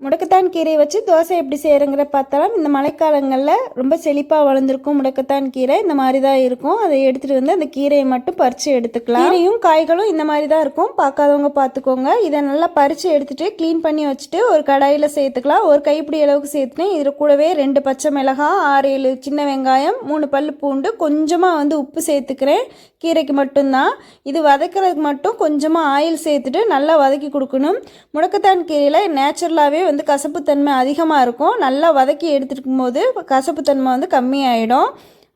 முடக்கத்தான் கீரை வச்சு தோசை எப்படி செய்கிறங்கிற பார்த்தாலும் இந்த மழைக்காலங்களில் ரொம்ப செழிப்பாக வளர்ந்துருக்கும் முடக்கத்தான் கீரை இந்த மாதிரி தான் இருக்கும். அதை எடுத்துகிட்டு வந்து அந்த கீரையை மட்டும் பறித்து எடுத்துக்கலாம். கீரையும் காய்களும் இந்த மாதிரி தான் இருக்கும், பார்க்காதவங்க பார்த்துக்கோங்க. இதை நல்லா பறித்து எடுத்துகிட்டு க்ளீன் பண்ணி வச்சுட்டு ஒரு கடாயில் சேர்த்துக்கலாம். ஒரு கைப்பிடி அளவுக்கு சேர்த்துனேன். இதில் கூடவே 2 பச்சை மிளகாய், 6-7 சின்ன வெங்காயம், 3 பல் பூண்டு, கொஞ்சமாக வந்து உப்பு சேர்த்துக்கிறேன். கீரைக்கு மட்டும்தான். இது வதக்கிறதுக்கு மட்டும் கொஞ்சமாக ஆயில் சேர்த்துட்டு நல்லா வதக்கி கொடுக்கணும். முடக்கத்தான் கீரையில் நேச்சுரலாகவே வந்து கசப்புத்தன்மை அதிகமாக இருக்கும். நல்லா வதக்கி எடுத்துருக்கும் போது கசப்புத்தன்மை வந்து கம்மியாயிடும்.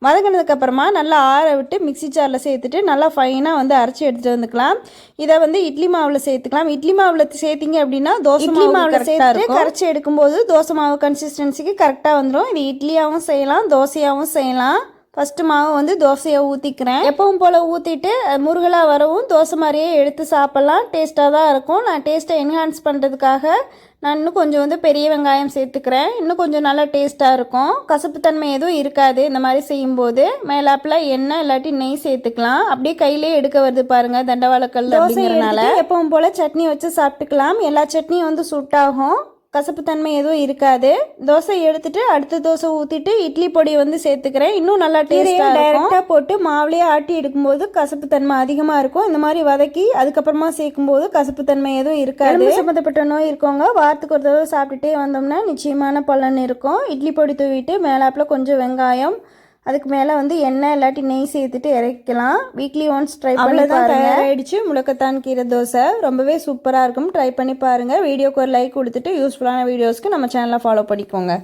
வதக்கினதுக்கப்புறமா நல்லா ஆற விட்டு மிக்சி ஜாரில் சேர்த்துட்டு நல்லா ஃபைனாக வந்து அரைச்சி எடுத்துகிட்டு வந்துக்கலாம். இதை வந்து இட்லி மாவில் சேர்த்துக்கலாம். இட்லி மாவில் சேர்த்திங்க அப்படின்னா தோசை மாவில் சேர்த்துட்டு கரைச்சி எடுக்கும்போது தோசை மாவு கன்சிஸ்டன்சிக்கு கரெக்டாக வந்துடும். இது இட்லியாகவும் செய்யலாம், தோசையாகவும் செய்யலாம். ஃபஸ்ட்டு மாவு வந்து தோசையை ஊற்றிக்கிறேன். எப்பவும் போல் ஊற்றிட்டு முருகலாக வரவும் தோசை மாதிரியே எடுத்து சாப்பிட்லாம். டேஸ்ட்டாக தான் இருக்கும். நான் டேஸ்ட்டை என்ஹான்ஸ் பண்ணுறதுக்காக நான் இன்னும் கொஞ்சம் வந்து பெரிய வெங்காயம் சேர்த்துக்கிறேன். இன்னும் கொஞ்சம் நல்லா டேஸ்ட்டாக இருக்கும். கசப்புத்தன்மை எதுவும் இருக்காது. இந்த மாதிரி செய்யும்போது மேலாப்பில் எண்ணெய் இல்லாட்டி நெய் சேர்த்துக்கலாம். அப்படியே கையிலே எடுக்க வருது பாருங்கள், தண்டவாளக்கல் அப்படிங்கிறனால. எப்பவும் போல் சட்னி வச்சு சாப்பிட்டுக்கலாம். எல்லா சட்னியும் வந்து சூட்டாகும், கசப்புத்தன்மை எதுவும் இருக்காது. தோசை எடுத்துட்டு அடுத்த தோசை ஊற்றிட்டு இட்லி பொடி வந்து சேர்த்துக்கிறேன். இன்னும் நல்லா டேஸ்ட்டாக டைரெக்டாக போட்டு மாவுலேயே ஆட்டி எடுக்கும்போது கசப்புத்தன்மை அதிகமாக இருக்கும். இந்த மாதிரி வதக்கி அதுக்கப்புறமா சேர்க்கும்போது கசப்புத்தன்மை எதுவும் இருக்காது. சம்மந்தப்பட்ட நோய் இருக்கவங்க வாரத்துக்கு ஒரு தடவை சாப்பிட்டுட்டே வந்தோம்னா நிச்சயமான பலன் இருக்கும். இட்லி பொடி தூவிட்டு மேலாப்பில் கொஞ்சம் வெங்காயம், அதுக்கு மேலே வந்து எண்ணெய் இல்லாட்டி நெய் சேர்த்துட்டு இறக்கலாம். வீக்லி ஒன்ஸ் ட்ரை பண்ணி பாருங்க. ஆயிடுச்சு முடக்கத்தான் கீரை தோசை. ரொம்பவே சூப்பராக இருக்கும். ட்ரை பண்ணி பாருங்கள். வீடியோக்கு ஒரு லைக் கொடுத்துட்டு யூஸ்ஃபுல்லான வீடியோஸ்க்கு நம்ம சேனலை ஃபாலோ பண்ணிக்கோங்க.